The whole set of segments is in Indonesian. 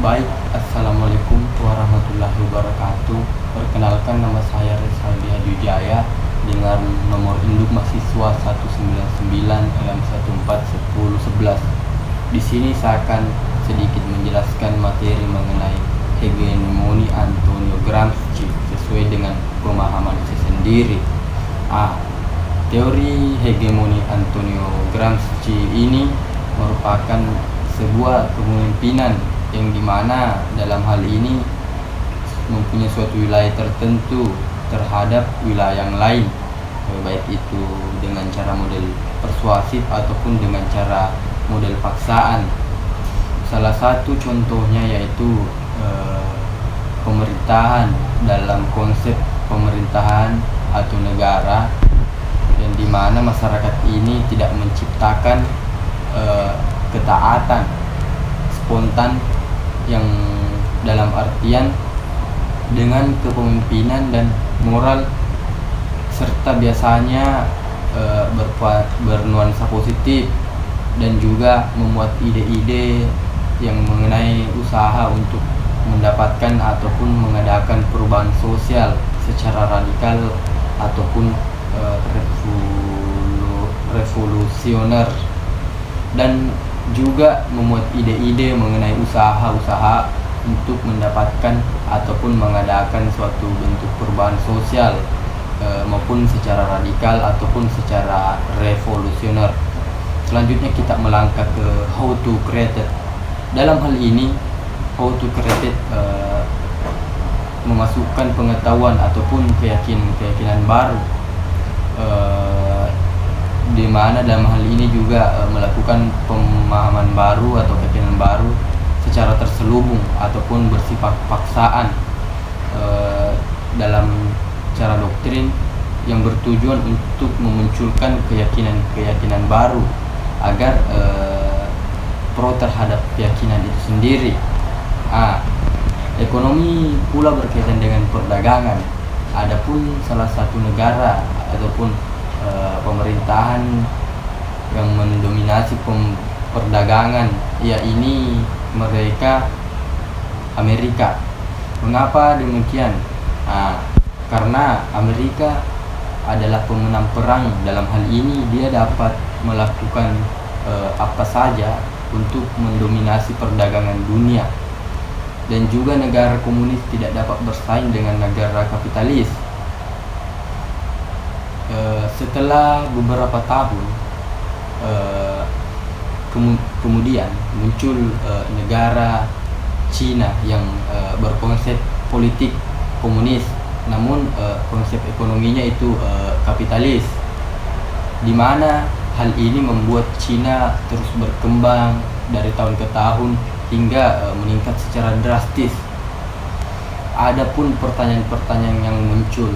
Baik, Assalamualaikum warahmatullahi wabarakatuh. Perkenalkan, nama saya Resaldi Hadijaya dengan nomor induk mahasiswa 199 Di sini saya akan sedikit menjelaskan materi mengenai hegemoni Antonio Gramsci sesuai dengan pemahaman saya sendiri. Teori hegemoni Antonio Gramsci ini merupakan sebuah kepemimpinan yang dimana dalam hal ini mempunyai suatu wilayah tertentu terhadap wilayah yang lain, baik itu dengan cara model persuasif ataupun dengan cara model paksaan. Salah satu contohnya yaitu pemerintahan dalam konsep pemerintahan atau negara, yang dimana masyarakat ini tidak menciptakan ketaatan spontan yang dalam artian dengan kepemimpinan dan moral, serta biasanya bernuansa positif dan juga memuat ide-ide yang mengenai usaha untuk mendapatkan ataupun mengadakan perubahan sosial secara radikal ataupun revolusioner, dan juga memuat ide-ide mengenai usaha-usaha untuk mendapatkan ataupun mengadakan suatu bentuk perubahan sosial maupun secara radikal ataupun secara revolusioner. Selanjutnya kita melangkah ke how to create. Dalam hal ini how to create memasukkan pengetahuan ataupun keyakinan baru, di mana dalam hal ini juga melakukan pemahaman baru atau keyakinan baru secara terselubung ataupun bersifat paksaan dalam cara doktrin yang bertujuan untuk memunculkan keyakinan baru agar pro terhadap keyakinan itu sendiri. Ekonomi pula berkaitan dengan perdagangan. Adapun salah satu negara ataupun pemerintahan yang mendominasi perdagangan, yakni mereka Amerika. Mengapa demikian? Karena Amerika adalah pemenang perang. Dalam hal ini dia dapat melakukan apa saja untuk mendominasi perdagangan dunia, dan juga negara komunis tidak dapat bersaing dengan negara kapitalis. Setelah beberapa tahun kemudian muncul negara Cina yang berkonsep politik komunis, namun konsep ekonominya itu kapitalis, di mana hal ini membuat Cina terus berkembang dari tahun ke tahun hingga meningkat secara drastis. Adapun pertanyaan-pertanyaan yang muncul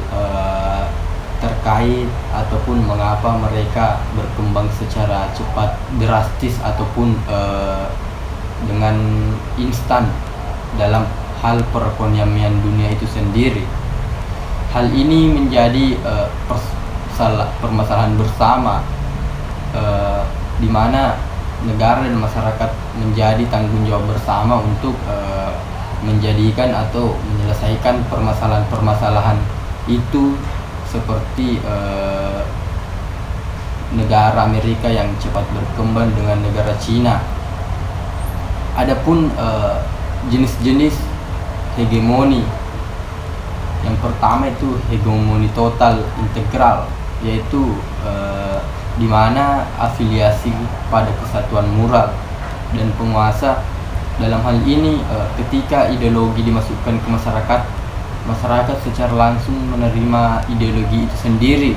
terkait ataupun mengapa mereka berkembang secara cepat, drastis ataupun dengan instan dalam hal perekonomian dunia itu sendiri. Hal ini menjadi permasalahan bersama, di mana negara dan masyarakat menjadi tanggung jawab bersama untuk menjadikan atau menyelesaikan permasalahan-permasalahan itu, seperti negara Amerika yang cepat berkembang dengan negara Cina. Adapun jenis-jenis hegemoni, yang pertama itu hegemoni total integral, yaitu di mana afiliasi pada kesatuan moral dan penguasa. Dalam hal ini ketika ideologi dimasukkan ke masyarakat secara langsung menerima ideologi itu sendiri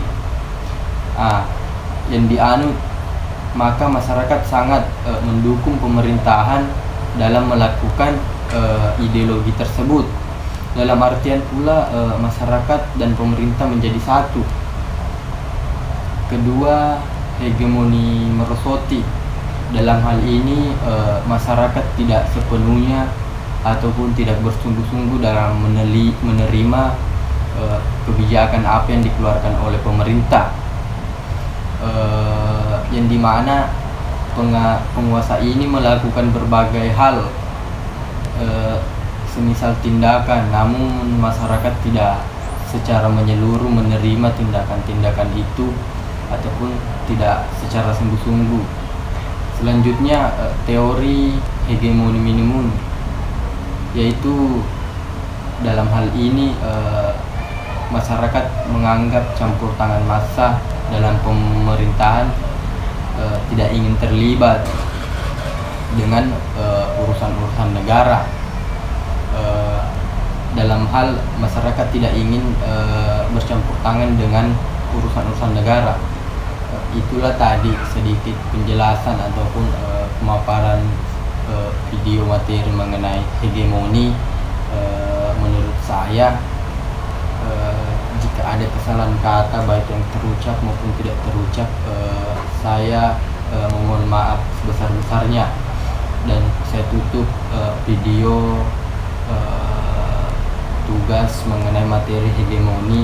yang dianut, maka masyarakat sangat mendukung pemerintahan dalam melakukan ideologi tersebut. Dalam artian pula masyarakat dan pemerintah menjadi satu. Kedua, hegemoni merosoti. Dalam hal ini masyarakat tidak sepenuhnya ataupun tidak bersungguh-sungguh dalam menerima kebijakan apa yang dikeluarkan oleh pemerintah, yang dimana penguasa ini melakukan berbagai hal semisal tindakan, namun masyarakat tidak secara menyeluruh menerima tindakan-tindakan itu ataupun tidak secara sungguh-sungguh. Selanjutnya teori hegemoni minimum, yaitu dalam hal ini masyarakat menganggap campur tangan massa dalam pemerintahan tidak ingin terlibat dengan urusan-urusan negara. Dalam hal masyarakat tidak ingin bercampur tangan dengan urusan-urusan negara. Itulah tadi sedikit penjelasan ataupun pemaparan video materi mengenai hegemoni. Menurut saya jika ada kesalahan kata baik yang terucap maupun tidak terucap, saya memohon maaf sebesar-besarnya, dan saya tutup video tugas mengenai materi hegemoni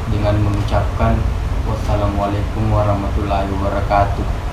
dengan mengucapkan wassalamualaikum warahmatullahi wabarakatuh.